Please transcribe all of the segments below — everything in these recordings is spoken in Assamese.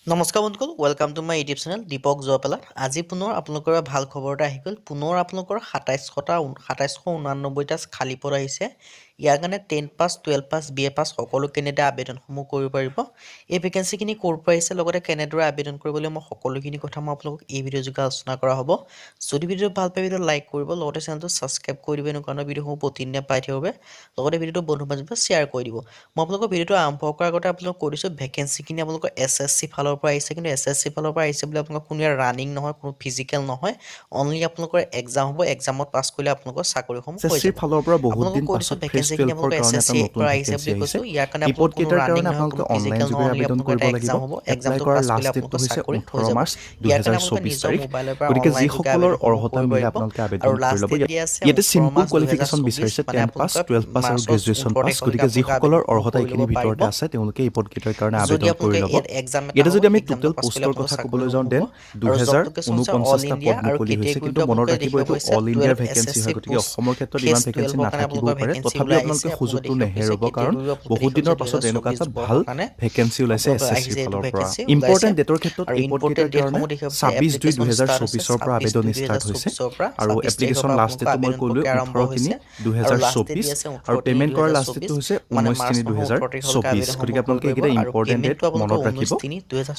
নমস্কাৰ বন্ধুসকল, welcome to my YouTube channel Deepak Jaipala. আজি পুনৰ আপোনালোকৰ বাবে ভাল খবৰ এটা আহি গ'ল। পুনৰ আপোনালোকৰ 2789টা খালী পদ আহিছে। ইয়াৰ কাৰণে 10 পাছ, 12 পাছ, BA পাছ সকলো কেণ্ডিডেটে আবেদনসমূহ কৰিব পাৰিব। এই ভেকেঞ্চিখিনি ক'ৰ পৰা আহিছে, লগতে কেনেদৰে আবেদন কৰিবলৈ মই সকলোখিনি কথা মই আপোনালোকক এই ভিডিঅ' যোগে আলোচনা কৰা হ'ব। যদি ভিডিঅ'টো ভাল পায় ভিডিঅ'টো লাইক কৰিব, লগতে চেনেলটো ছাবস্ক্ৰাইব কৰি দিব, এনেকুৱা ধৰণৰ ভিডিঅ'সমূহ প্ৰতিদিনে পাই থাকিব বাবে। লগতে ভিডিঅ'টো বন্ধু বান্ধৱীৰ শ্বেয়াৰ কৰি দিব। মই আপোনালোকৰ ভিডিঅ'টো আৰম্ভ কৰাৰ আগতে আপোনালোকক কৈ দিছোঁ, ভেকেঞ্চিখিনি আপোনালোকৰ SSC ফালৰ পৰা আহিছে, কিন্তু SSC ফালৰ পৰা আহিছে বুলি আপোনালোকৰ কোনো ইয়াৰ ৰানিং নহয়, কোনো ফিজিকেল নহয়, অনলি আপোনালোকৰ এক্সাম হ'ব। এক্সামত পাছ কৰিলে আপোনালোকৰ চাকৰিসমূহ হৈ এছএছচিৰ যাব। ফালৰ পৰা বহুত আপোনালোকক দিন কৈ দিছোঁ, পাছত ফেজ ভেকেঞ্চিখিনি 12ৰ আপোনালোকৰ কাৰণে এটা SSC নতুন পৰা আহিছে ভেকেঞ্চি বুলি আহিছে। কৈছোঁ। ইয়াৰ কাৰণে এই আপোনালোকৰ কোনো পদকেইটাৰ ৰানিং কাৰণে নহয়, কোনো আপোনালোকে অনলাইন ফিজিকেল নহয়, যোগেৰে অনলি আবেদন আপোনালোকৰ কৰিব এটা লাগিব। এক্সাম হ'ব। এপ্লাই এক্সামটো কৰাৰ পাছ লাষ্ট কৰিলে ডেটটো আপোনালোকৰ হৈছে চাকৰি হৈ 18 যাব। মাৰ্চ ইয়াৰ কাৰণে আপোনালোকে 2024 নিজৰ তাৰিখ। মোবাইলৰ পৰা গতিকে অনলাইন যোগে যিসকলৰ আবেদনসমূহ অৰ্হতা কৰিব মিলে পাৰিব। আপোনালোকে আবেদন আৰু কৰি লাষ্ট ল'ব। ডেট দিয়া আছে ইয়াতে 18 চিম্পুল মাৰ্চ কোৱালিফিকেশ্যন 2024, বিচাৰিছে মানে 10 পাছ, আপোনালোকে 12 পাছ আৰু মাৰ্চৰ গ্ৰেজুৱেশ্যন 18 পাছ। তাৰিখলৈকে গতিকে আপোনালোকে যিসকলৰ আবেদনসমূহ অৰ্হতা কৰি ল'ব এইখিনিৰ পাৰিব। ভিতৰতে আছে তেওঁলোকে এই পদকেইটাৰ কাৰণে যদি আবেদন কৰি আপোনালোকে ল'ব। ইয়াত এক্সাম এটা ইয়াতে হ'ব, যদি আমি এক্সামটো টোটেল পাছ কৰিলে পোষ্টৰ আপোনালোকৰ কথা ক'বলৈ চাকৰিসমূহ যাওঁ, হ'ব। দেন আৰু জব লোকেশ্যন হৈছে অল 2049টা ইণ্ডিয়া, পদ আৰু মুকলি হৈছে। কিন্তু কেটেগৰীটো মনত আপোনালোকে ৰাখিব দেখিব এইটো হৈছে অল ইণ্ডিয়াৰ 12 ভেকেঞ্চি SSC হয়। গতিকে পোষ্ট অসমৰ ক্ষেত্ৰত ফেজ ইমান ভেকেঞ্চি 12ৰ কাৰণে নাথাকিবও আপোনালোকৰ পাৰে। ভেকেঞ্চি তথাপিও ওলাই আহিছে। আপোনালোকে আপোনালোকে সুযোগটো দেখিব পাৰিছে নেহেৰুব, কাৰণ কেটেগৰীও আপোনালোকে বহুত দেখিব দিনৰ পাৰিছে পাছত এনেকুৱা 2024 এটা ভাল বৰ্ষৰ কাৰণে ভেকেঞ্চি ওলাইছে আপোনালোকৰ এছএছচিৰ আহিছে এইটো ফালৰ পৰা। ভেকেঞ্চি ওলাইছে। ইম্পৰ্টেণ্ট ডেটৰ ক্ষেত্ৰত আৰু এই ইম্পৰ্টেণ্ট পদকেইটাৰ কাৰণে ডেটসমূহ দেখিব পাৰিছে। 26/2/2024 এপ্লিকেশ্যন ষ্টাৰ্ট হৈছে পৰা আবেদন ষ্টাৰ্ট হৈছে। 26/2/2024 পৰা। আৰু 26 তাৰিখৰ এপ্লিকেশ্যন পৰা লাষ্ট আপোনালোকৰ ডেটটো মই আবেদন ক'লোৱে প্ৰক্ৰিয়া আৰম্ভ হৈছে। আৰু লাষ্ট ডেট 18/3/2024 দিয়া আছে আৰু পে'মেণ্ট কৰাৰ লাষ্ট ডেটটো 18/3/2024, হৈছে মানে মাৰ্চ মাহৰ 18 তাৰিখলৈকে 19/3/2024। গতিকে আবেদনসমূহ কৰিব আপোনালোকে পাৰিব। এইকেইটা আৰু ইম্পৰ্টেণ্ট ডেট পে'মেণ্টটো আপোনালোকৰ মনত ৰাখিব।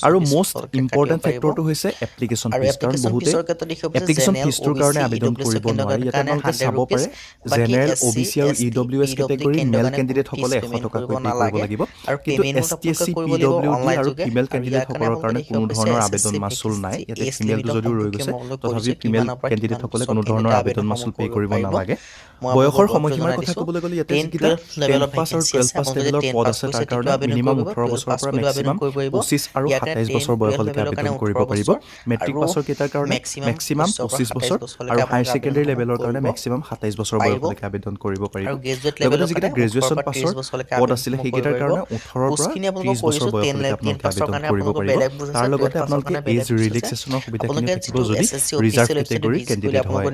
আৰু 19/3/2024 মষ্ট কাটিব ইম্পৰ্টেণ্ট পাৰিব। ফেক্টৰটো হৈছে এপ্লিকেশ্যন আৰু ফিজ, কাৰণ এপ্লিকেশ্যন বহুতে ফিচৰ ক্ষেত্ৰত দেখিব পাৰিছে এপ্লিকেশ্যন জেনেৰেল, ফিজটোৰ কাৰণে OBC, আবেদন EWS কৰিব নোৱাৰি। কেন্দ্ৰৰ ইয়াতে কাৰণে আপোনালোকে 100 চাব ৰুপিজ। পাৰে বাকী জেনেৰেল, SC, OBC আৰু ST, EWS PWD কেটেগৰীৰ কেন্দ্ৰৰ মেল কাৰণে কোনো ফিজ কেণ্ডিডেটসকলে 100 পে'মেণ্ট কৰিব টকাকৈ পে' কৰিব নালাগে। লাগিব। আৰু কিন্তু পে'মেণ্টটো ST, আপোনালোকে SC, কৰিব লাগিব PWD অনলাইন আৰু যোগে। ফিমেল আৰু ইয়াৰ কাৰণে কেণ্ডিডেটসকলৰ আপোনালোকে কাৰণে দেখিব কোনো পাৰিছে ধৰণৰ আবেদন SSC মাচুল নাই। ভেকেঞ্চি ইয়াতে এজ ফিমেলটো লিমিটৰ যদিও ৰৈ সম্পৰ্কে গৈছে, মই আপোনালোক কৈ তথাপিও দিছোঁ ফিমেল কিমানৰ পৰা কিমান কেণ্ডিডেটসকলে বছৰ কোনো ধৰণৰ কেণ্ডিডেটে আবেদন আবেদনসমূহ মাচুল পে' কৰিব কৰিব পাৰিব। নালাগে। মই আপোনালোকক বয়সৰ বয়সটো সময়সীমাৰ জনাই কথা দিছোঁ। ক'বলৈ গ'লে ইয়াতে 10-12 যিকেইটা 10 লেভেলৰ পাছ আৰু ভেকেঞ্চি 12 আছে। পাছ আপোনালোকে যদি লেভেলৰ 10 পদ পাছ আছে, কৰিছে তাৰ তেতিয়াও কাৰণে আবেদন মিনিমাম কৰিব পাৰিব, 18 12 বছৰৰ পাছ পৰা কৰিলেও আবেদন মেক্সিমাম কৰিব পাৰিব। 25 আৰু ইয়াৰ কাৰণে 27 বছৰ 10-12 বয়সলৈকে লেভেলৰ আবেদন কাৰণে কৰিব 18 পাৰিব। বছৰ, মেট্ৰিক আৰু পাছৰ কেইটাৰ কাৰণে মেক্সিমাম মেক্সিমাম 25 পৰা 25 27 বছৰ, বছৰলৈকে আৰু হায়াৰ আপোনালোকে ছেকেণ্ডেৰী আবেদনসমূহ লেভেলৰ কাৰণে কৰিব মেক্সিমাম 27 বছৰ পাৰিব। বয়সলৈকে আবেদন কৰিব পাৰিব। আৰু গ্ৰেজুৱেট লগতে লেভেলৰ যিকেইটা কাৰণে 18 গ্ৰেজুৱেশ্যন পৰা পাছৰ 30 বছৰলৈকে পদ আছিলে, আবেদনসমূহ কৰিব সেইকেইটাৰ পাৰিব। কাৰণে 18 পৰা পোষ্টখিনি আপোনালোকক 30 কৈ বছৰ দিছোঁ, বয়সলৈকে 10 আপোনালোকে পাছৰ আবেদন কাৰণে কৰিব আপোনালোকৰ পাৰিব। বেলেগ পোষ্ট আছে, তাৰ 12 লগতে পাছৰ আপোনালোকে কাৰণে বেলেগ এজ পোষ্ট আছে। ৰিলেক্সেশ্যনৰ সুবিধাখিনিও আপোনালোকে থাকিব যিটো যদি SSC ৰিজাৰ্ভ অফিচিয়েল ৱেবছাইটত কেটেগৰীৰ ভিজিট কৰিলে কেণ্ডিডেট হয়। আপোনালোকৰ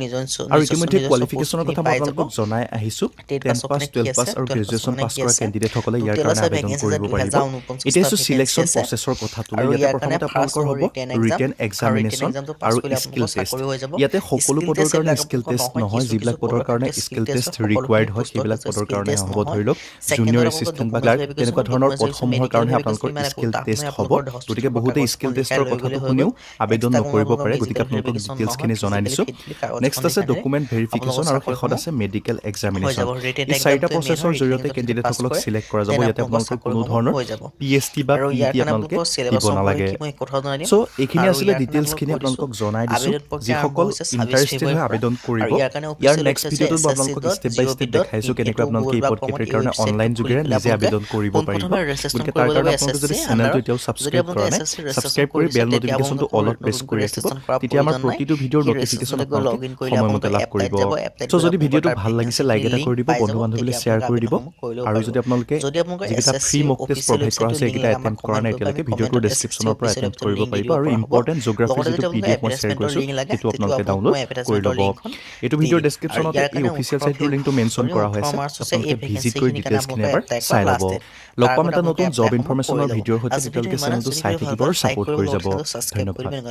আৰু নিজস্ব ইতিমধ্যে নিজস্ব কোৱালিফিকেশ্যনৰ পোষ্টখিনি কথা মই পাই যাব। আপোনালোকক জনাই আহিছোঁ। 10 10 পাছৰ পাছ, কাৰণে কি 12 আছে, পাছ আৰু 12 পাছৰ গ্ৰেজুৱেশ্যন কাৰণে পাছ কি কৰা আছে। কেণ্ডিডেটসকলে ইয়াৰ টোটেল কাৰণে আছে আবেদন ভেকেঞ্চি আছে কৰিব পাৰিব। 2049টা এতিয়া আছোঁ ভেকেঞ্চি চিলেকশ্যন আছে। প্ৰচেছৰ কথাটোলৈ। আৰু ইয়াতে ইয়াৰ কাৰণে প্ৰথমতে ফাৰ্ষ্ট আপোনালোকৰ হ'ব হ'ব ৰিটেন এক্সাম, ৰিটেন আৰু ৰিটেন এক্সামিনেশ্যন এক্সামটো পাছ আৰু কৰিলে স্কিল আপোনালোকৰ টেষ্ট। চাকৰি হৈ যাব। ইয়াতে সকলো স্কিল পদৰ টেষ্ট কাৰণে এইবিলাক স্কিল আপোনালোকৰ টেষ্ট নহয়, নহয়। কিছু যিবিলাক পদৰ পদৰ কাৰণে ক্ষেত্ৰত স্কিল টেষ্ট টেষ্ট হয়, সকলোখিনি ৰিকুৱাৰ্ড হয়, পোষ্টৰ সেইবিলাক ক্ষেত্ৰত পদৰ স্কিল কাৰণে টেষ্ট হ'ব। নহয়। ধৰি লওক ছেকেণ্ডত জুনিয়ৰ আপোনালোকৰ এছিষ্টেণ্ট বা ডকুমেণ্টছ ক্লাৰ্ক, ভেৰিফিকেশ্যন তেনেকুৱা হ'ব। ধৰণৰ ডকুমেণ্টছ ভেৰিফিকেশ্যন পদসমূহৰ মেডিকেল কাৰণেহে ভেৰিফিকেশ্যন আপোনালোকৰ ইমান একো স্কিল টান টেষ্ট নহয়, হ'ব। আপোনালোকৰ গতিকে হস্পিটেলৰ বহুতে স্কিল কাগজখন দেখাই টেষ্টৰ লৈ কথাটো গ'লে হৈ শুনিও গ'ল। আবেদন এক্সট্ৰা কোনো নকৰিব আপোনালোকৰ পাৰে। গতিকে ফিজিকেল আপোনালোকক ভেৰিফিকেশ্যন নহয়, ডিটেইলছখিনি জনাই ফিজিকেলি দিছোঁ। ফিট বুলি কাগজ নেক্সট এখন আছে দেখাই দিলে ডকুমেণ্ট আপোনালোকৰ ভেৰিফিকেশ্যন, আৰু শেষত চাকৰিসমূহ আছে মেডিকেল হৈ এক্সামিনেশ্যন। যাব। ৰিটেন এই চাৰিটা এক্সামটোৱে মেইন প্ৰচেছৰ হয়, ৰিটেন জৰিয়তে এক্সাম যদি পাছ কেণ্ডিডেটসকলক কৰে চিলেক্ট কৰা যাব। দেন ইয়াতে আপোনালোকৰ আপোনালোকৰ কোনো চাকৰিসমূহ ধৰণৰ হৈ যাব। PhD বা আৰু ইয়াৰ PET কাৰণে আপোনালোকে আপোনালোকৰ দিব চিলেবাছ সম্পৰ্কে নালাগে। কি মই এই কথা জনাই দিম। চ' এইখিনি আৰু আছিলে ইয়াৰ কাৰণে আপোনালোকক ডিটেইলছখিনি কৈ দিছোঁ, আপোনালোকক জনাই দিছোঁ। আবেদন প্ৰক্ৰিয়া আৰম্ভ যিসকল হৈছে 26 ইণ্টাৰেষ্টেড ফেব্ৰুৱাৰীৰ হৈ পৰা। আবেদন আৰু কৰিব, ইয়াৰ কাৰণে ইয়াৰ অফিচিয়েল নেক্সট ৱেবছাইট আছে ভিডিঅ'টোত মই আপোনালোকক ষ্টেপ বাই ষ্টেপ দেখাইছোঁ ssc.gov.in, কেনেকৈ এইটো আপোনালোকে গুগল এই বা ক্ৰমত পদকেইটাৰ এই কাৰণে ৱেবছাইটটো অনলাইন খুলি যোগেৰে পেলাই নিজে আপোনালোকে আবেদন কৰিব পাৰিব। পোনপ্ৰথমে ৰেজিষ্ট্ৰেশ্যন গতিকে কৰিব তাৰ লাগিব কাৰণে আপোনালোকে যদি SSC চেনেলটো আণ্ডাৰত। এতিয়াও যদি ছাবস্ক্ৰাইব কৰা আপোনালোকে নাই, SSC ছাবস্ক্ৰাইব ৰেজিষ্ট্ৰেশ্যন কৰি কৰি দিছে বেল তেতিয়া নটিফিকেশ্যনটো আপোনালোকৰ অলত প্ৰেছ নতুনকৈ কৰি ৰাখিব। ৰেজিষ্ট্ৰেশ্যন কৰাৰ তেতিয়া আমাৰ প্ৰয়োজন নাই। প্ৰতিটো ভিডিঅ'ৰ সেই নটিফিকেশ্যন ৰেজিষ্ট্ৰেশ্যনলৈ গৈ আপোনালোকে লগ ইন কৰিলে সময়মতে আপোনালোকৰ লাভ এপ্লাইত কৰিব। যাব। এপ্লাইত চ' গ'লে যদি আপোনালোকৰ ভিডিঅ'টো তাৰ ভাল লাগিছে, লাইক ভেকেঞ্চিখিনি এটা লিংক কৰি দিব, পাই বন্ধু যাব। বান্ধৱীলৈ তেতিয়া শ্বেয়াৰ আপোনালোকে কৰি দিব। আবেদনসমূহ কৰি ল'ব আৰু পাৰিব। যদি আপোনালোকে যদি আপোনালোকৰ যিকেইটা SSC ফ্ৰী মক টেষ্ট অফিচিয়েল প্ৰভাইড কৰা ৱেবছাইটৰ হৈছে লিংক সেইকেইটা লাগে, আমাক এটেম্প কৰা কমেণ্ট নাই কৰিব, আমি এতিয়ালৈকে, ভিডিঅ'টোৰ কমেণ্টত SSC ডেছক্ৰিপশ্যনৰ পৰা অফিচিয়েল এটেম্প ৱেবছাইটৰ কৰিব লিংক দি পাৰিব। দিব আৰু পৰা হ'ব। ইম্পৰ্টেণ্ট জিঅ'গ্ৰাফিৰ লগতে যিটো যদি আপোনালোকৰ PDF মই শ্বেয়াৰ এডভাৰটাইজমেণ্টৰ কৰিছোঁ, লিংক লাগে সেইটো তেতিয়া আপোনালোকে আপোনালোকক ডাউনলোড মই কৰি এডভাৰটাইজমেণ্টৰ ল'ব। লিংকখন এইটো দি ভিডিঅ'ৰ দিম। আৰু ডেছক্ৰিপশ্যনতে ইয়াৰ এই কাৰণে অফিচিয়েল 18 চাইটটোৰ লিংকটো মেনশ্যন কৰা হৈ 18 আছে। মাৰ্চ হৈছে আপোনালোকে এই ভিজিট কৰি ভেকেঞ্চিখিনিৰ কাৰণে ডিটেইলছখিনি আপোনালোকৰ এবাৰ এপ্লাই কৰা চাই ল'ব। Last date. লগ তাৰ পাম আগতে এটা আপোনালোকে নতুন জব এপ্লাইসমূহ কৰি ইনফৰমেশ্যনৰ ল'ব। ভিডিঅ'ৰ সৈতে। আজি ভিডিঅ'টো তেতিয়ালৈকে ইমানে। চেনেলটো যদি চাই ভিডিঅ' ভাল থাকিব পায় আৰু লাইক ছাপোৰ্ট কৰিব, কৰি লগতে যাব। চেনেলটো ছাবস্ক্ৰাইব কৰিব ধন্যবাদ। এনেকুৱা